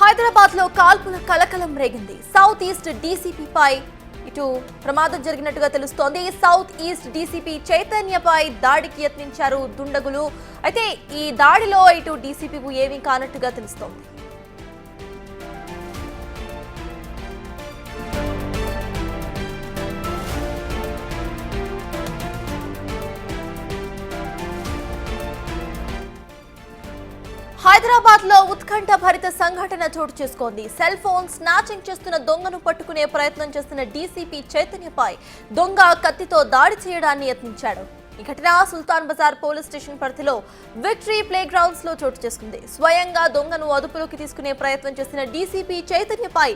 హైదరాబాద్ లో కాల్పుల కలకలం రేగింది. సౌత్ ఈస్ట్ డీసీపీపై ఇటు ప్రమాదం జరిగినట్టుగా తెలుస్తోంది. సౌత్ ఈస్ట్ డీసీపీ చైతన్యపై దాడికి యత్నించారు దుండగులు. అయితే ఈ దాడిలో ఇటు డీసీపీకు ఏమీ కానట్టుగా తెలుస్తోంది. హైదరాబాద్ లో ఉత్కంఠ భరిత సంఘటన చోటు చేసుకుంది. సెల్ ఫోన్ స్నాచింగ్ చేస్తున్న దొంగను పట్టుకునే ప్రయత్నం చేస్తున్న డీసీపీ చైతన్యపై దొంగ కత్తితో దాడి చేయడాన్ని యత్నించాడు. ఈ ఘటన సుల్తాన్ బజార్ పోలీస్ స్టేషన్ పరిధిలో విక్టరీ ప్లే గ్రౌండ్స్ లో చోటు చేసుకుంది. స్వయంగా దొంగను అదుపులోకి తీసుకునే ప్రయత్నం చేసిన డీసీపీ చైతన్యపై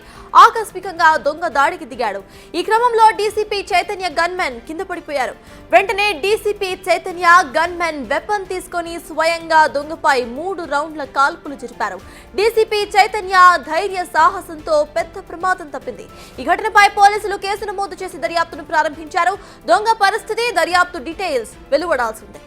ఆకస్మికంగా దొంగ దాడికి దిగాడు. ఈ క్రమంలో డీసీపీ చైతన్య గన్మెన్ కింద పడిపోయారు. వెంటనే డీసీపీ చైతన్య గన్మెన్ వెపన్ తీసుకొని స్వయంగా దొంగపై 3 రౌండ్ల కాల్పులు జరిపారు. డీసీపీ చైతన్య ధైర్య సాహసంతో పెద్ద ప్రమాదం తప్పింది. ఈ ఘటనపై పోలీసులు కేసు నమోదు చేసి దర్యాప్తును ప్రారంభించారు. దొంగ పరిస్థితి, దర్యాప్తు డీటెయిల్స్ వెలువడాల్సిందే.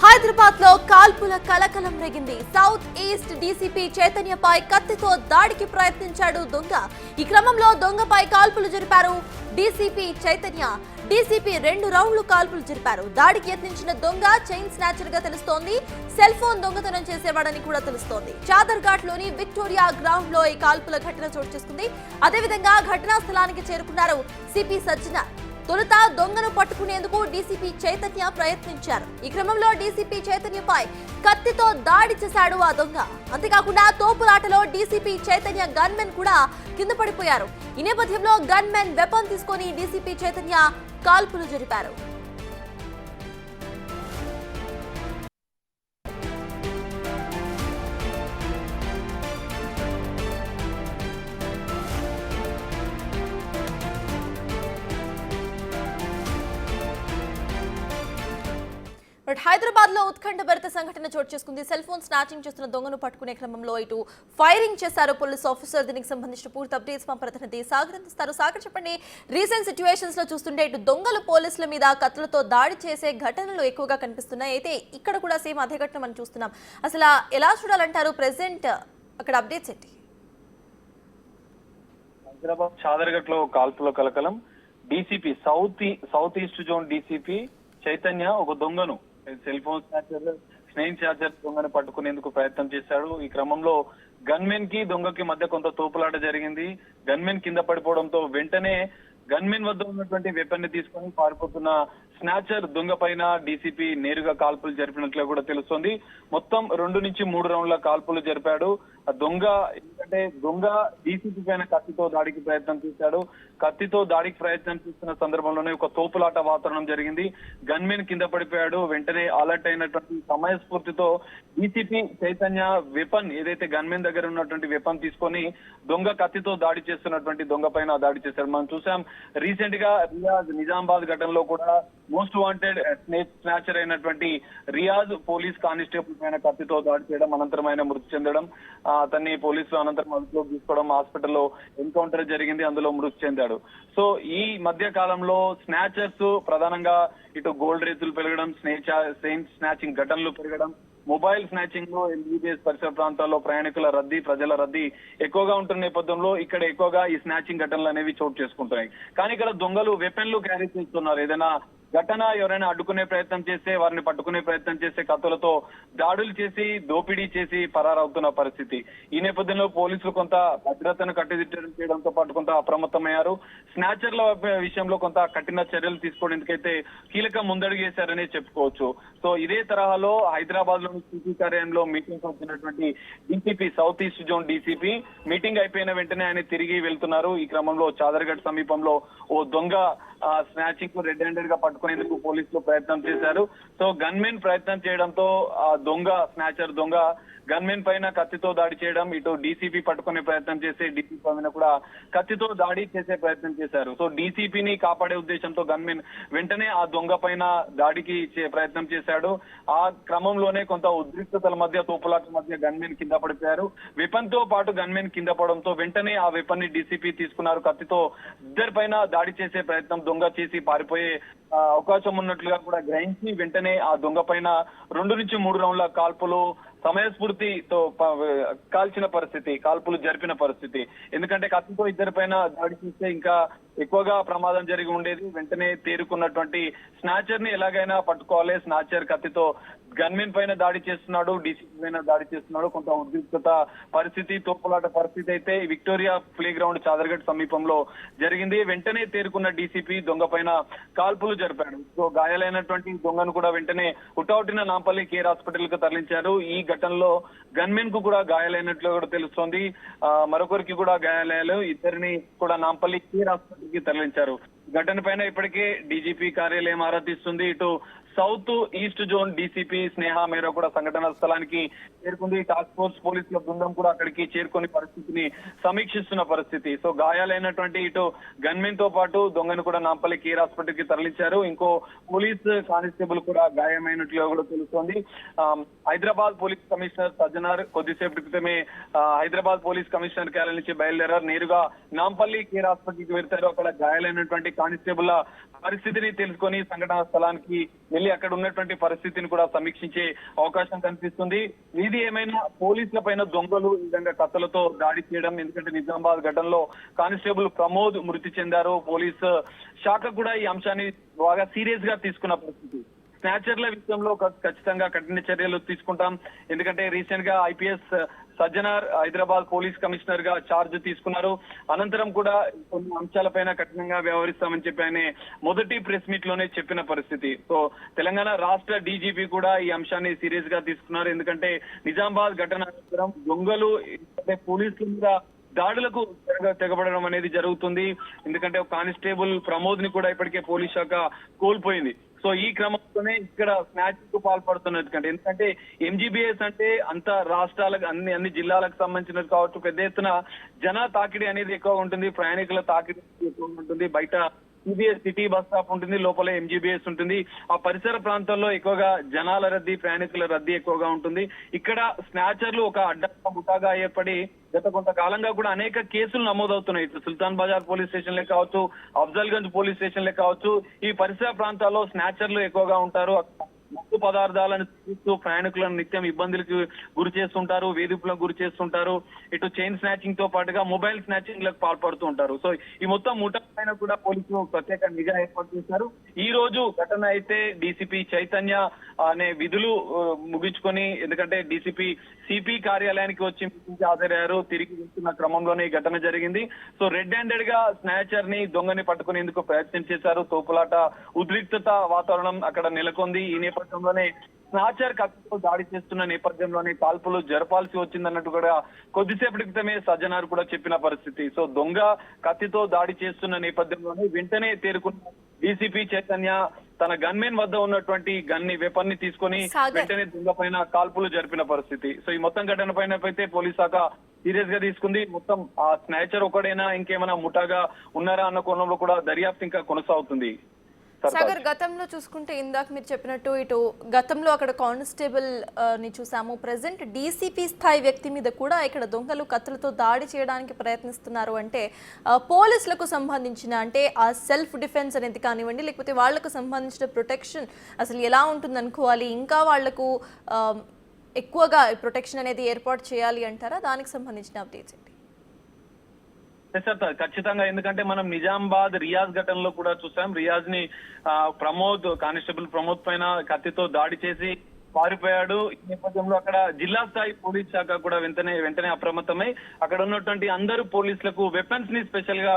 హైదరాబాద్ లో కాల్పుల కలకలం రేగింది. సౌత్ ఈస్ట్ డీసీపీ చైతన్యపై కత్తితో దాడికి ప్రయత్నించాడు దొంగ. ఈ క్రమంలో దొంగపై కాల్పులు జరిపారు డీసీపీ చైతన్య. డీసీపీ 2 రౌండ్లు కాల్పులు జరిపారు. దాడికి యత్నించిన దొంగ చైన్ స్నాచర్ గా తెలుస్తోంది. సెల్ ఫోన్ దొంగతనం చేసేవాడని కూడా తెలుస్తోంది. చాదర్ఘాట్ లోని విక్టోరియా గ్రౌండ్ లో ఈ కాల్పుల ఘటన చోటు చేసుకుంది. అదేవిధంగా ఘటనా స్థలానికి చేరుకున్నారు సిపి సజ్జనార్. తొలుత దొంగను పట్టుకునేందుకు డీసీపీ చైతన్య ప్రయత్నించారు. ఈ క్రమంలో డీసీపీ చైతన్యపై కత్తితో దాడి చేశాడు ఆ దొంగ. అంతేకాకుండా తోపులాటలో డీసీపీ చైతన్య గన్మెన్ కూడా కింద పడిపోయారు. ఈ నేపథ్యంలో గన్మెన్ వెపన్ తీసుకొని డీసీపీ చైతన్య కాల్పులు జరిపారు. హైదరాబాద్ లో ఉత్కంఠ భరిత సంఘటన చోటు చేసుకుంది. సెల్ ఫోన్ స్నాచింగ్ చేస్తున్న దొంగను పట్టుకునే క్రమంలో ఇటు ఫైరింగ్ చేశారు పోలీస్ ఆఫీసర్. దీనికి సంబంధించిన పూర్తి అప్డేట్స్ మా ప్రతినిధి సాగర్ అందిస్తారు. సాగర్, చెప్పండి, రీసెంట్ సిచ్యువేషన్స్ లో చూస్తుంటే ఇటు దొంగలు పోలీసుల మీద కత్తులతో దాడి చేసే ఘటనలు ఎక్కువగా కనిపిస్తున్నాయి. అయితే ఇక్కడ కూడా సేమ్ అదే ఘటన మనం చూస్తున్నాం. అసలు ఎలా చూడాలంటారు? ప్రెసెంట్ అక్కడ అప్డేట్స్ ఏంటి? హైదరాబాద్ చాదర్ఘట్ లో కాల్పుల కలకలం. DCP south east zone DCP Chaitanya ఒక దొంగను సెల్ ఫోన్ స్నేహిన్ చార్జర్ దొంగను పట్టుకునేందుకు ప్రయత్నం చేశాడు. ఈ క్రమంలో గన్మెన్ కి దొంగకి మధ్య కొంత తోపులాట జరిగింది. గన్మెన్ కింద పడిపోవడంతో వెంటనే గన్మెన్ వద్ద ఉన్నటువంటి వెపన్ ని తీసుకొని పారిపోతున్న స్నాచర్ దొంగ పైన డీసీపీ నేరుగా కాల్పులు జరిపినట్లు కూడా తెలుస్తోంది. మొత్తం 2 నుంచి 3 రౌండ్ల కాల్పులు జరిపాడు ఆ దొంగ. ఎందుకంటే దొంగ డీసీపీ పైన కత్తితో దాడికి ప్రయత్నం చేశాడు. కత్తితో దాడికి ప్రయత్నం చేస్తున్న సందర్భంలోనే ఒక తోపులాట వాతావరణం జరిగింది. గన్మెన్ కింద పడిపోయాడు. వెంటనే అలర్ట్ అయినటువంటి సమయస్ఫూర్తితో డీసీపీ చైతన్య వెపన్, ఏదైతే గన్మెన్ దగ్గర ఉన్నటువంటి వెపన్ తీసుకొని దొంగ కత్తితో దాడి చేస్తున్నటువంటి దొంగ పైన దాడి చేశాడు. మనం చూసాం రీసెంట్ గా రియాజ్ నిజామాబాద్ ఘటనలో కూడా మోస్ట్ వాంటెడ్ స్నాచర్ అయినటువంటి రియాజ్ పోలీస్ కానిస్టేబుల్ పైన కత్తితో దాడి చేయడం, అనంతరం ఆయన మృతి చెందడం, అతన్ని పోలీసులు అనంతరం అదుపులోకి తీసుకోవడం, హాస్పిటల్లో ఎన్కౌంటర్ జరిగింది, అందులో మృతి చెందాడు. సో ఈ మధ్య కాలంలో స్నాచర్స్ ప్రధానంగా ఇటు గోల్డ్ రేతులు పెరగడం, స్నాచింగ్ ఘటనలు పెరగడం, మొబైల్ స్నాచింగ్ లో ఎంబీబీఎస్ పరిసర ప్రాంతాల్లో ప్రయాణికుల రద్దీ, ప్రజల రద్దీ ఎక్కువగా ఉంటున్న నేపథ్యంలో ఇక్కడ ఎక్కువగా ఈ స్నాచింగ్ ఘటనలు అనేవి చోటు చేసుకుంటున్నాయి. కానీ ఇక్కడ దొంగలు వెపన్లు క్యారీ చేస్తున్నారు. ఏదైనా ఘటన ఎవరైనా అడ్డుకునే ప్రయత్నం చేస్తే, వారిని పట్టుకునే ప్రయత్నం చేస్తే కత్తులతో దాడులు చేసి దోపిడీ చేసి పరారవుతున్న పరిస్థితి. ఈ నేపథ్యంలో పోలీసులు కొంత భద్రతను కట్టుదిట్టం చేయడంతో పాటు కొంత అప్రమత్తమయ్యారు. స్నాచర్ల విషయంలో కొంత కఠిన చర్యలు తీసుకోవడానికైతే కీలక ముందడుగు వేశారనే చెప్పుకోవచ్చు. సో ఇదే తరహాలో హైదరాబాద్ లోని సిపి కార్యాలయంలో మీటింగ్ వచ్చినటువంటి DCP south east zone DCP meeting అయిపోయిన వెంటనే ఆయన తిరిగి వెళ్తున్నారు. ఈ క్రమంలో చాదర్ఘట్ సమీపంలో ఓ దొంగ స్నాచింగ్ కు రెడ్ హ్యాండెడ్ గా పట్టుకునేందుకు పోలీసులు ప్రయత్నం చేశారు. సో గన్మెన్ ప్రయత్నం చేయడంతో ఆ దొంగ స్నాచర్ దొంగ గన్మెన్ పైన కత్తితో దాడి చేయడం, ఇటు డీసీపీ పట్టుకునే ప్రయత్నం చేసి డీసీపీ పైన కూడా కత్తితో దాడి చేసే ప్రయత్నం చేశారు. సో డీసీపీని కాపాడే ఉద్దేశంతో గన్మెన్ వెంటనే ఆ దొంగ పైన దాడికి ప్రయత్నం చేశాడు. ఆ క్రమంలోనే కొంత ఉద్రిక్తతల మధ్య, తోపులాట మధ్య గన్మెన్ కింద పడిపోయారు. వెపన్ తో పాటు గన్మెన్ కింద పడడంతో వెంటనే ఆ వెపన్ ని డీసీపీ తీసుకున్నారు. కత్తితో ఇద్దరిపైన దాడి చేసే ప్రయత్నం దొంగ చేసి పారిపోయే అవకాశం ఉన్నట్లుగా కూడా గ్రహించి వెంటనే ఆ దొంగ పైన 2 నుంచి 3 రౌండ్ల కాల్పులు సమయస్ఫూర్తితో కాల్చిన పరిస్థితి, కాల్పులు జరిపిన పరిస్థితి. ఎందుకంటే కత్తితో ఇద్దరిపైన దాడి చేస్తే ఇంకా ఎక్కువగా ప్రమాదం జరిగి ఉండేది. వెంటనే తేరుకున్నటువంటి స్నాచర్ ని ఎలాగైనా పట్టుకోవాలి. స్నాచర్ కత్తితో గన్మెన్ పైన దాడి చేస్తున్నాడు, డీసీపీ పైన దాడి చేస్తున్నాడు. కొంత ఉద్రిక్తత పరిస్థితి, తోపులాట పరిస్థితి అయితే విక్టోరియా ప్లే గ్రౌండ్ చాదర్గఢ్ సమీపంలో జరిగింది. వెంటనే తేరుకున్న డీసీపీ దొంగ పైన కాల్పులు జరిపాడు. సో గాయాలైనటువంటి దొంగను కూడా వెంటనే హుటాహుటిన నాంపల్లి కేర్ హాస్పిటల్ కు తరలించారు. ఈ ఘటనలో గన్మెన్ కు కూడా గాయాలైనట్లు కూడా తెలుస్తోంది. మరొకరికి కూడా గాయాలయ్యారు. ఇద్దరిని కూడా నాంపల్లి కేర్ హాస్పిటల్ కి తరలించారు. ఘటన పైన ఇప్పటికే డీజీపీ కార్యాలయం ఆరా తీస్తుంది. ఇటు సౌత్ ఈస్ట్ జోన్ డీసీపీ స్నేహ మేర కూడా సంఘటన స్థలానికి చేరుకుంది. టాస్క్ ఫోర్స్ పోలీసుల బృందం కూడా అక్కడికి చేరుకుని పరిస్థితిని సమీక్షిస్తున్న పరిస్థితి. సో గాయాలైనటువంటి ఇటు గన్మెన్ తో పాటు దొంగను కూడా నాంపల్లి కేర్ హాస్పిటల్ కి తరలించారు. ఇంకో పోలీస్ కానిస్టేబుల్ కూడా గాయమైనట్లుగా కూడా తెలుస్తోంది. హైదరాబాద్ పోలీస్ కమిషనర్ సజ్జనార్ కొద్దిసేపటి క్రితమే హైదరాబాద్ పోలీస్ కమిషనర్ కార్యాలయం నుంచి బయలుదేరారు. నేరుగా నాంపల్లి కేర్ హాస్పిటల్ కి వెళ్తారు. అక్కడ గాయాలైనటువంటి కానిస్టేబుల్ పరిస్థితిని తెలుసుకొని సంఘటన స్థలానికి వెళ్లి అక్కడ ఉన్నటువంటి పరిస్థితిని కూడా సమీక్షించే అవకాశం కనిపిస్తుంది. ఇది ఏమైనా పోలీసుల పైన దొంగలు ఈ విధంగా కత్తులతో దాడి చేయడం, ఎందుకంటే నిజామాబాద్ ఘటనలో కానిస్టేబుల్ ప్రమోద్ మృతి చెందారు. పోలీసు శాఖ కూడా ఈ అంశాన్ని బాగా సీరియస్ గా తీసుకున్న పరిస్థితి. స్నాచర్ల విషయంలో ఖచ్చితంగా కఠిన చర్యలు తీసుకుంటాం. ఎందుకంటే రీసెంట్ గా IPS Sajjanar Hyderabad police commissioner గా ఛార్జ్ తీసుకున్నారు. అనంతరం కూడా కొన్ని అంశాలపైన కఠినంగా వ్యవహరిస్తామని చెప్పి ఆయన మొదటి ప్రెస్ మీట్ లోనే చెప్పిన పరిస్థితి. సో తెలంగాణ రాష్ట్ర డీజీపీ కూడా ఈ అంశాన్ని సీరియస్ గా తీసుకున్నారు. ఎందుకంటే నిజామాబాద్ ఘటన అనంతరం దొంగలు పోలీసుల మీద దాడులకు తెగబడడం అనేది జరుగుతుంది. ఎందుకంటే కానిస్టేబుల్ ప్రమోద్ ని కూడా ఇప్పటికే పోలీస్ శాఖ కోల్పోయింది. సో ఈ క్రమంలోనే ఇక్కడ స్నాచింగ్ కు పాల్పడుతున్నట్టు. ఎందుకంటే ఎంజీబీఎస్ అంటే అంత రాష్ట్రాలకు అన్ని జిల్లాలకు సంబంధించినది కావచ్చు. పెద్ద ఎత్తున జన తాకిడి అనేది ఎక్కువ ఉంటుంది, ప్రయాణికుల తాకిడి ఎక్కువ ఉంటుంది. బయట సిబిఎస్ సిటీ బస్ స్టాప్ ఉంటుంది, లోపల ఎంజీబీఎస్ ఉంటుంది. ఆ పరిసర ప్రాంతాల్లో ఎక్కువగా జనాల రద్దీ, ప్రయాణికుల రద్దీ ఎక్కువగా ఉంటుంది. ఇక్కడ స్నాచర్లు ఒక అడ్డంగా ముఠాగా ఏర్పడి గత కొంతకాలంగా కూడా అనేక కేసులు నమోదవుతున్నాయి. సుల్తాన్ బజార్ పోలీస్ స్టేషన్లే కావచ్చు, అఫ్జల్గంజ్ పోలీస్ స్టేషన్లే కావచ్చు. ఈ పరిసర ప్రాంతాల్లో స్నాచర్లు ఎక్కువగా ఉంటారు. మత్తు పదార్థాలను తీస్తూ ప్రయాణికులను నిత్యం ఇబ్బందులకు గురి చేస్తుంటారు, వేధింపులకు గురి చేస్తుంటారు. ఇటు చైన్ స్నాచింగ్ తో పాటుగా మొబైల్ స్నాచింగ్ లకు పాల్పడుతూ ఉంటారు. సో ఈ మొత్తం ముఠా పైన కూడా పోలీసులు ప్రత్యేక నిఘా ఏర్పాటు చేశారు. ఈ రోజు ఘటన అయితే డీసీపీ చైతన్య అనే విధులు ముగించుకొని, ఎందుకంటే డీసీపీ సిపి కార్యాలయానికి వచ్చి హాజరయ్యారు. తిరిగి వెళ్తున్న క్రమంలోనే ఈ ఘటన జరిగింది. సో రెడ్ హ్యాండెడ్ గా స్నాచర్ ని దొంగని పట్టుకునేందుకు ప్రయత్నం చేశారు. తోపులాట, ఉద్రిక్తత వాతావరణం అక్కడ నెలకొంది. ఈ నేపథ్యంలోనే స్నాచర్ కత్తితో దాడి చేస్తున్న నేపథ్యంలోనే కాల్పులు జరపాల్సి వచ్చిందన్నట్టు కూడా కొద్దిసేపటి క్రితమే సజ్జనార్ కూడా చెప్పిన పరిస్థితి. సో దొంగ కత్తితో దాడి చేస్తున్న నేపథ్యంలోనే వెంటనే తేరుకున్న డీసీపీ చైతన్య తన గన్మెన్ వద్ద ఉన్నటువంటి వెపన్ ని తీసుకొని వెంటనే దొంగ పైన కాల్పులు జరిపిన పరిస్థితి. సో ఈ మొత్తం ఘటన పైన అయితే పోలీస్ శాఖ సీరియస్ గా తీసుకుంది. మొత్తం ఆ స్నాచర్ ఒకడైనా ఇంకేమైనా ముఠాగా ఉన్నారా అన్న కోణంలో కూడా దర్యాప్తు ఇంకా కొనసాగుతుంది. సాగర్, గతంలో చూసుకుంటే ఇందాక మీరు చెప్పినట్టు ఇటు గతంలో అక్కడ కానిస్టేబుల్ ని చూసాము. ప్రెసెంట్ డీసీపీ స్థాయి వ్యక్తి మీద కూడా ఇక్కడ దొంగలు కత్తులతో దాడి చేయడానికి ప్రయత్నిస్తున్నారు. అంటే పోలీసులకు సంబంధించిన, అంటే ఆ సెల్ఫ్ డిఫెన్స్ అనేది కానివ్వండి, లేకపోతే వాళ్లకు సంబంధించిన ప్రొటెక్షన్ అసలు ఎలా ఉంటుంది అనుకోవాలి, ఇంకా వాళ్లకు ఎక్కువగా ప్రొటెక్షన్ అనేది ఏర్పాటు చేయాలి అంటారా? దానికి సంబంధించిన అప్డేట్స్ ఏంటి? సార్ ఖచ్చితంగా, ఎందుకంటే మనం నిజామాబాద్ రియాజ్ ఘటనలో కూడా చూసాం. రియాజ్ ని కానిస్టేబుల్ ప్రమోద్ పైన కత్తితో దాడి చేసి పారిపోయాడు. ఈ నేపథ్యంలో అక్కడ జిల్లా స్థాయి పోలీస్ శాఖ కూడా వెంటనే అప్రమత్తమై అక్కడ ఉన్నటువంటి అందరూ పోలీసులకు వెపన్స్ ని స్పెషల్ గా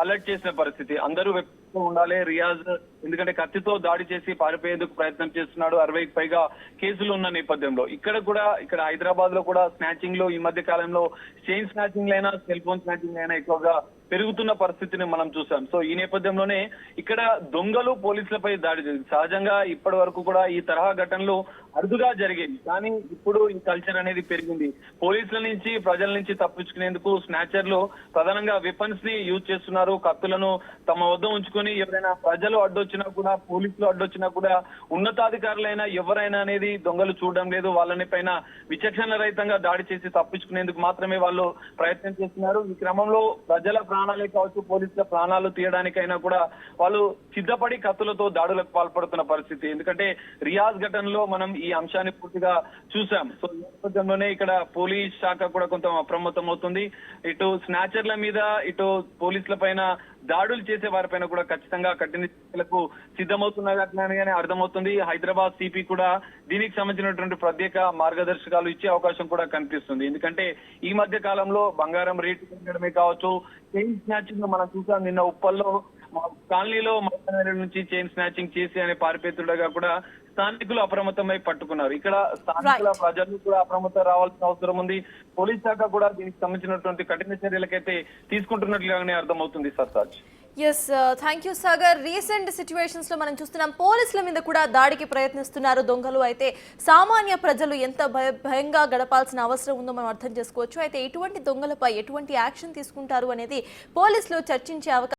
అలర్ట్ చేసిన పరిస్థితి. అందరూ వెపన్స్ ఉండాలి. రియాజ్ ఎందుకంటే కత్తితో దాడి చేసి పారిపోయేందుకు ప్రయత్నం చేస్తున్నాడు. 60కి పైగా కేసులు ఉన్న నేపథ్యంలో ఇక్కడ హైదరాబాద్ లో కూడా స్నాచింగ్ లో ఈ మధ్య కాలంలో చైన్ స్నాచింగ్ లైనా, సెల్ ఫోన్ స్నాచింగ్ అయినా ఎక్కువగా పెరుగుతున్న పరిస్థితిని మనం చూసాం. సో ఈ నేపథ్యంలోనే ఇక్కడ దొంగలు పోలీసులపై దాడి జరిగింది. సహజంగా ఇప్పటి వరకు కూడా ఈ తరహా ఘటనలు అరుదుగా జరిగేవి, కానీ ఇప్పుడు ఈ కల్చర్ అనేది పెరిగింది. పోలీసుల నుంచి ప్రజల నుంచి తప్పించుకునేందుకు స్నాచర్లు ప్రధానంగా వెపన్స్ ని యూజ్ చేస్తున్నారు. కత్తులను తమ వద్ద ఉంచుకొని ఎవరైనా ప్రజలు అడ్డొచ్చినా కూడా, పోలీసులు అడ్డొచ్చినా కూడా ఉన్నతాధికారులైనా ఎవరైనా అనేది దొంగలు చూడడం లేదు. వాళ్ళని పైన విచక్షణ రహితంగా దాడి చేసి తప్పించుకునేందుకు మాత్రమే వాళ్ళు ప్రయత్నం చేస్తున్నారు. ఈ క్రమంలో ప్రజల ప్రాణాలే కావచ్చు, పోలీసుల ప్రాణాలు తీయడానికైనా కూడా వాళ్ళు సిద్ధపడి కత్తులతో దాడులకు పాల్పడుతున్న పరిస్థితి. ఎందుకంటే రియాజ్ ఘటనలో మనం ఈ అంశాన్ని పూర్తిగా చూసాం. సో ఈ నేపథ్యంలోనే ఇక్కడ పోలీస్ శాఖ కూడా కొంత అప్రమత్తం అవుతుంది. ఇటు స్నాచర్ల మీద, ఇటు పోలీసుల పైన దాడులు చేసే వారిపైన కూడా ఖచ్చితంగా కఠిన చర్యలకు సిద్ధమవుతున్నగానే అర్థమవుతుంది. హైదరాబాద్ సిపి కూడా దీనికి సంబంధించినటువంటి ప్రత్యేక మార్గదర్శకాలు ఇచ్చే అవకాశం కూడా కనిపిస్తుంది. ఎందుకంటే ఈ మధ్య కాలంలో బంగారం రేటు పెరగడమే కావచ్చు, చైన్ స్నాచింగ్ మనం చూసాం. నిన్న ఉప్పల్లో కాలనీలో మహిళల నుంచి చైన్ స్నాచింగ్ చేసి అనే పారిపేతుడగా కూడా స్థానికులు అప్రమత్తమై పట్టుకున్నారు. ఇక్కడ స్థానికుల ప్రజలు కూడా అప్రమత్తం రావాల్సిన అవసరం ఉంది. పోలీస్ శాఖ కూడా దీనికి సంబంధించినటువంటి కఠిన చర్యలకైతే తీసుకుంటున్నట్లుగానే అర్థమవుతుంది. Sartaj. Yes, thank you Sagar. Recent situations లో మనం చూస్తున్నాం పోలీసుల మీద కూడా దాడికి ప్రయత్నిస్తున్నారు దొంగలు. అయితే సామాన్య ప్రజలు ఎంత భయంగా గడపాల్సిన అవసరం ఉందో మనం అర్థం చేసుకోవచ్చు. అయితే ఇటువంటి దొంగలపై ఎటువంటి యాక్షన్ తీసుకుంటారు అనేది పోలీసులు చర్చించే అవకాశం